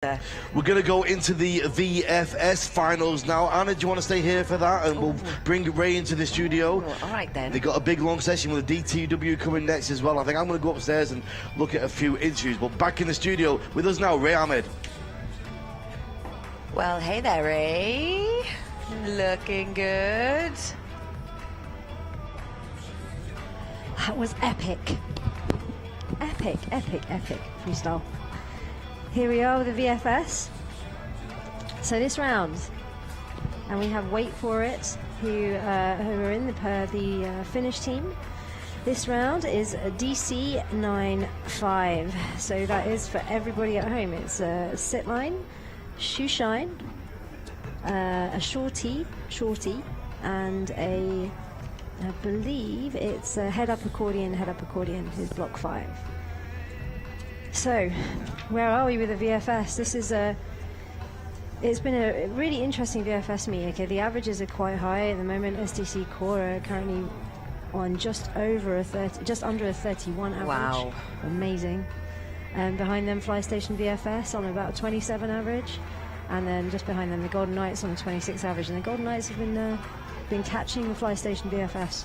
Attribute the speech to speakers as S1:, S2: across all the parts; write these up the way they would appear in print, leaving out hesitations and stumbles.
S1: there.
S2: We're going to go into the VFS finals now. Anna, do you want to stay here for that? And we'll bring Ray into the studio.
S1: Oh, all right, then.
S2: They got a big long session with the DTW coming next as well. I think I'm going to go upstairs and look at a few interviews. But back in the studio with us now, Ray Ahmed.
S1: Well, hey there, Ray. Looking good.
S3: That was epic. Epic, epic, epic freestyle. Here we are with the VFS. So this round, and we have Wait For It, who are in the Finnish team. This round is a DC 9.5. So that is for everybody at home. It's a sit line, shoe shine, a shorty, and I believe it's a head up accordion is block 5. So, where are we with the VFS? This is it's been a really interesting VFS meet. Okay, the averages are quite high at the moment. SDC Core are currently on just under a 31 average.
S1: Wow.
S3: Amazing. And behind them, FlyStation VFS on about 27 average. And then just behind them, the Golden Knights on a 26 average. And the Golden Knights have been catching the FlyStation VFS.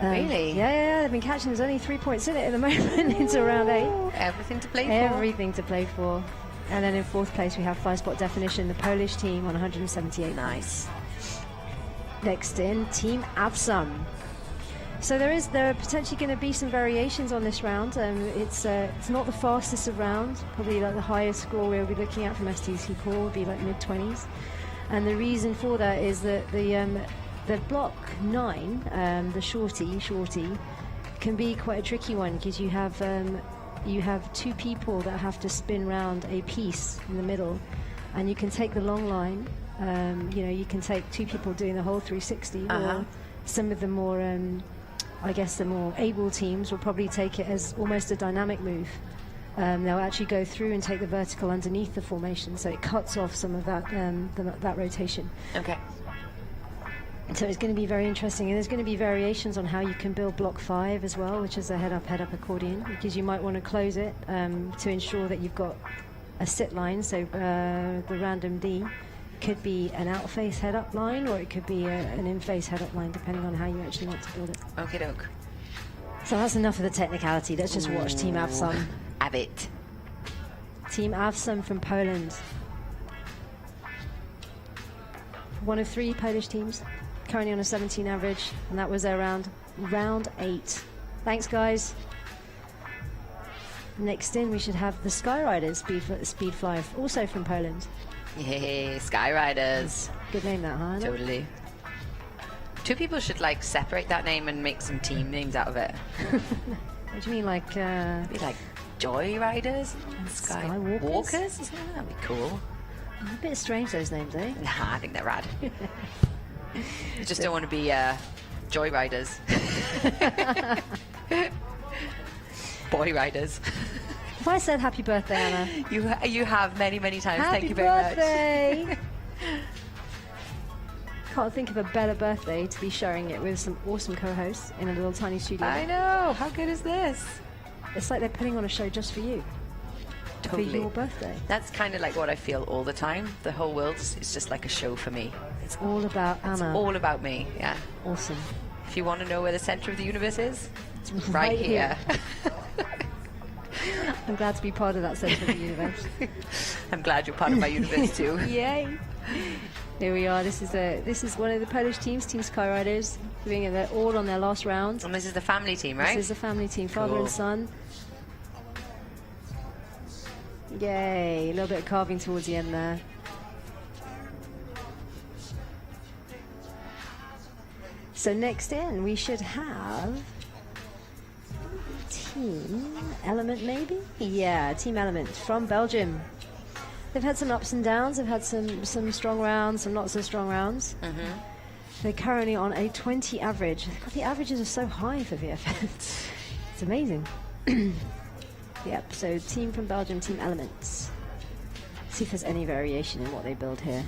S1: Really?
S3: Yeah, they've been catching. There's only 3 points in it at the moment into round 8.
S1: Everything to play for.
S3: Everything to play for. And then in 4th place, we have FlySpot Definition, the Polish team, on 178.
S1: Nice.
S3: Next in, Team aVFSome. So there are potentially going to be some variations on this round. It's not the fastest of rounds. Probably like the highest score we'll be looking at from SDC Core will be like mid-20s. And the reason for that is that the block 9, the shorty, can be quite a tricky one because you have 2 people that have to spin round a piece in the middle, and you can take the long line. You can take 2 people doing the whole 360, or some of the more, I guess, the more able teams will probably take it as almost a dynamic move. They'll actually go through and take the vertical underneath the formation, so it cuts off some of that that rotation.
S1: Okay.
S3: So it's going to be very interesting, and there's going to be variations on how you can build block 5 as well, which is a head up accordion, because you might want to close it to ensure that you've got a sit line. So the random D could be an out face head up line, or it could be an in face head up line, depending on how you actually want to build it.
S1: Okie doke.
S3: So that's enough of the technicality. Let's just watch Team aVFSome.
S1: Have it.
S3: Team aVFSome from Poland. One of 3 Polish teams, currently on a 17 average, and that was their round 8. Thanks, guys. Next in, we should have the SkyridersSpeedfly, also from Poland.
S1: Yay, Skyriders.
S3: Good name, that, huh?
S1: Totally. 2 people should like separate that name and make some team names out of it.
S3: What do you mean, like?
S1: Be like Joy Riders and Skywalkers? Isn't that? That'd be cool.
S3: A bit strange, those names, eh?
S1: Nah, I think they're rad. I just don't want to be Joy Riders. Boy Riders.
S3: If I said happy birthday, Anna.
S1: You have many times.
S3: Happy
S1: Thank you very much.
S3: birthday! Can't think of a better birthday to be sharing it with some awesome co-hosts in a little tiny studio.
S1: I know. How good is this?
S3: It's like they're putting on a show just for you.
S1: Totally.
S3: For your birthday.
S1: That's kind of like what I feel all the time. The whole world is just like a show for me.
S3: It's all about Anna.
S1: It's all about me, yeah.
S3: Awesome.
S1: If you want to know where the center of the universe is, it's right here.
S3: I'm glad to be part of that center of the universe.
S1: I'm glad you're part of my universe too.
S3: Yay! Here we are. This is one of the Polish teams, Team Skyriders, doing it all on their last round.
S1: And this is the family team, right?
S3: This is the family team, father and son. Yay! A little bit of carving towards the end there. So next in, we should have Team Element, maybe? Yeah, Team Element from Belgium. They've had some ups and downs. They've had some strong rounds, some not so strong rounds. They're currently on a 20 average. God, the averages are so high for VFS. It's amazing. Yep, so team from Belgium, Team Elements. See if there's any variation in what they build here.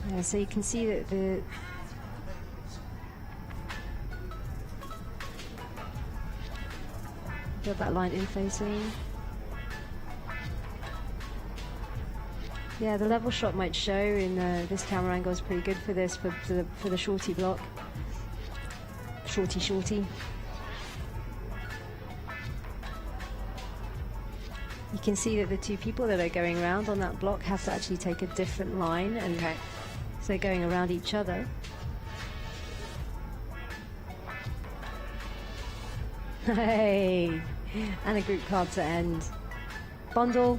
S3: Yeah, so you can see that Build that line in facing. Yeah, the level shot might show in this camera angle is pretty good for this, for the shorty block. Shorty. You can see that the two people that are going around on that block have to actually take a different line, and so they're going around each other. Hey, and a group card to end. Bundle.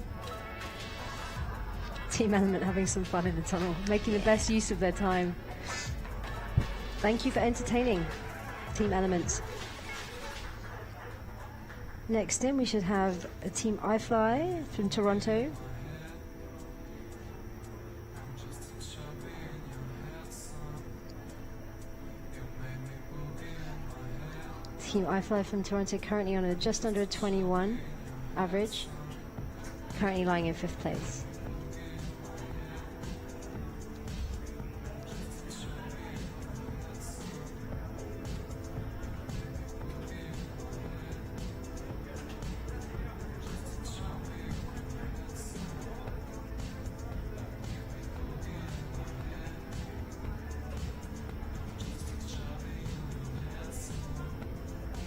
S3: Team Element having some fun in the tunnel, making the best use of their time. Thank you for entertaining, Team Elements. Next in, we should have a Team iFLY from Toronto. Team iFLY from Toronto currently on a just under a 21 average, currently lying in 5th place.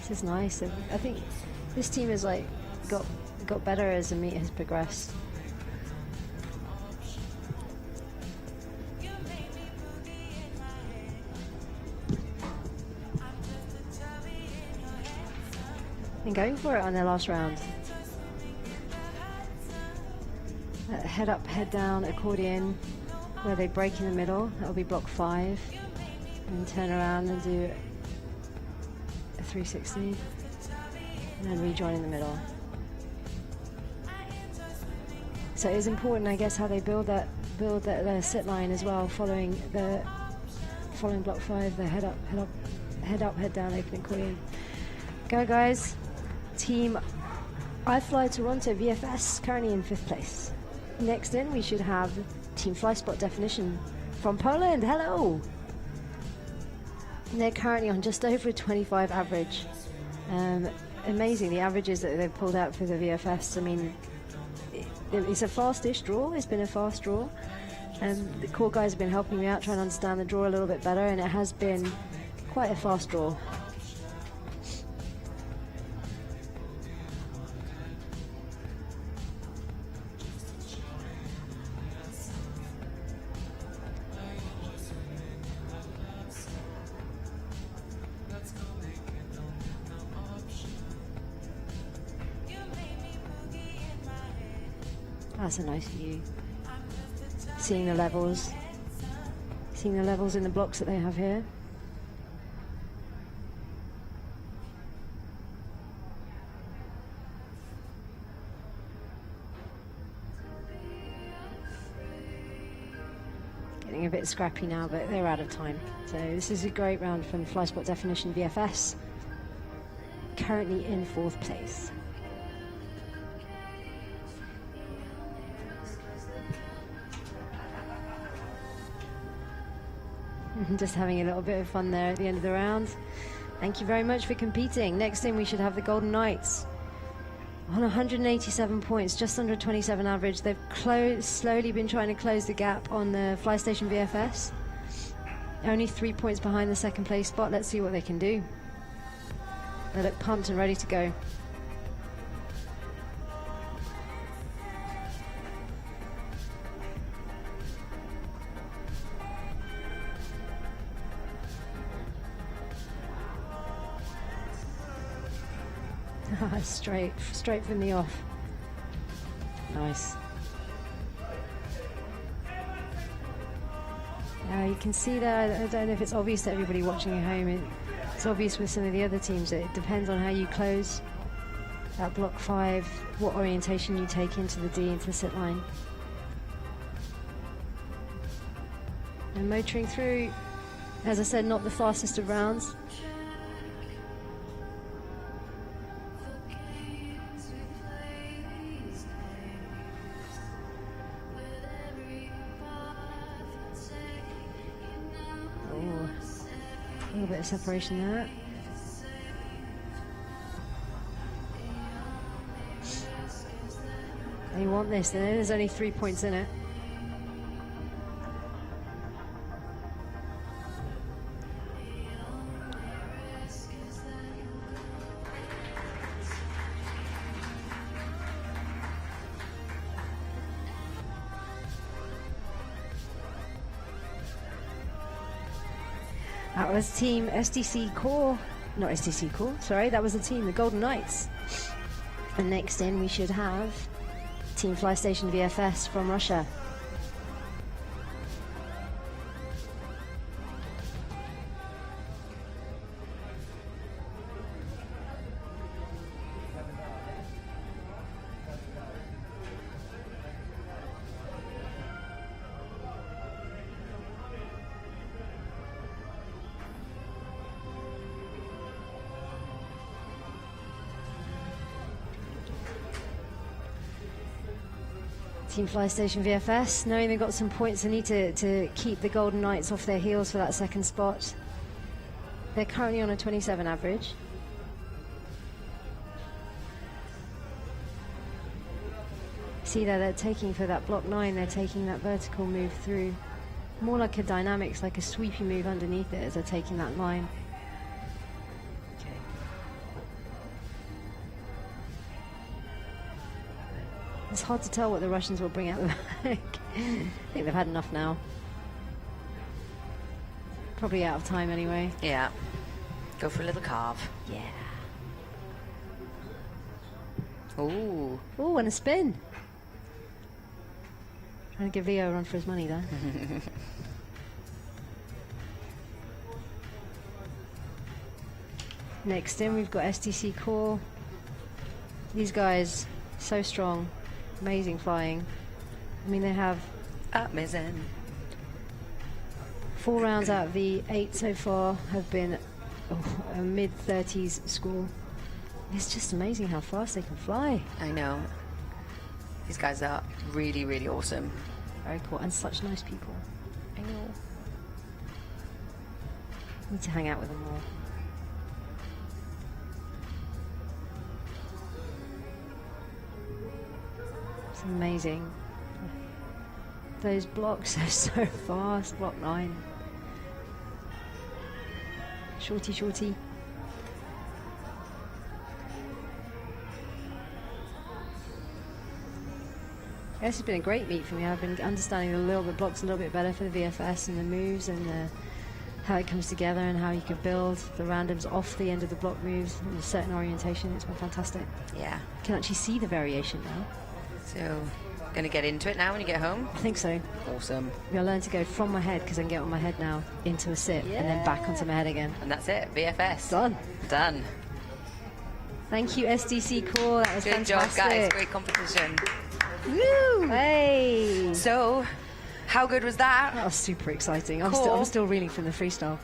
S3: This is nice. I think this team has like got better as the meet has progressed. And going for it on their last round. Head up, head down, accordion, where they break in the middle. That'll be block 5. And turn around and do 360 and then rejoin in the middle. So it is important, I guess, how they build that sit line as well, following block 5, the head up, head down, open accordion. Go guys. Team iFLY Toronto VFS currently in 5th place. Next in, we should have Team FlySpot Definition from Poland. Hello. They're currently on just over a 25 average. Amazing, the averages that they've pulled out for the VFS. I mean, it's a fast-ish draw. It's been a fast draw. The core guys have been helping me out, trying to understand the draw a little bit better, and it has been quite a fast draw. That's a nice view. Seeing the levels in the blocks that they have here. Getting a bit scrappy now, but they're out of time. So this is a great round from FlySpot Definition VFS. Currently in 4th place. Just having a little bit of fun there at the end of the round. Thank you very much for competing. Next in, we should have the Golden Knights on 187 points, just under 27 average. They've slowly been trying to close the gap on the FlyStation VFS. Only 3 points behind the 2nd place spot. Let's see what they can do. They look pumped and ready to go. Straight from the off. Nice. You can see there, I don't know if it's obvious to everybody watching at home, it's obvious with some of the other teams, it depends on how you close that block 5, what orientation you take into the D, into the sit line. And motoring through, as I said, not the fastest of rounds. A little bit of separation there. They want this. There's only 3 points in it. That was Team SDC Core. Not SDC Core, sorry. That was the team, the Golden Knights. And next in, we should have Team FlyStation VFS from Russia. Team FlyStation VFS, knowing they've got some points, they need to keep the Golden Knights off their heels for that second spot. They're currently on a 27 average. See there, they're taking for that block 9, they're taking that vertical move through. More like a dynamics, like a sweepy move underneath it as they're taking that line. It's hard to tell what the Russians will bring out the back. I think they've had enough now. Probably out of time anyway.
S1: Yeah. Go for a little carve.
S3: Yeah.
S1: Ooh.
S3: Ooh, and a spin. Trying to give Leo a run for his money there. Next in, we've got SDC Core. These guys, so strong. Amazing flying. I mean, they have
S1: amazing.
S3: 4 rounds out of the 8 so far have been a mid-30s score. It's just amazing how fast they can fly.
S1: I know. These guys are really, really awesome.
S3: Very cool, and such nice people.
S1: I know.
S3: Need to hang out with them more. It's amazing. Those blocks are so fast. Block 9. Shorty, shorty. This has been a great meet for me. I've been understanding the blocks a little bit better for the VFS and the moves and how it comes together and how you can build the randoms off the end of the block moves in a certain orientation. It's been fantastic.
S1: Yeah.
S3: You can actually see the variation now.
S1: So, gonna get into it now when you get home?
S3: I think so.
S1: Awesome.
S3: I'm gonna learn to go from my head, because I can get on my head now, into a sit, and then back onto my head again.
S1: And that's it, VFS.
S3: Done.
S1: Done.
S3: Thank you, SDC Core. That was
S1: Good
S3: fantastic.
S1: job, guys. Great competition.
S3: Woo! Hey!
S1: So, how good was that?
S3: That was super exciting.
S1: Cool.
S3: I'm still reeling from the freestyle.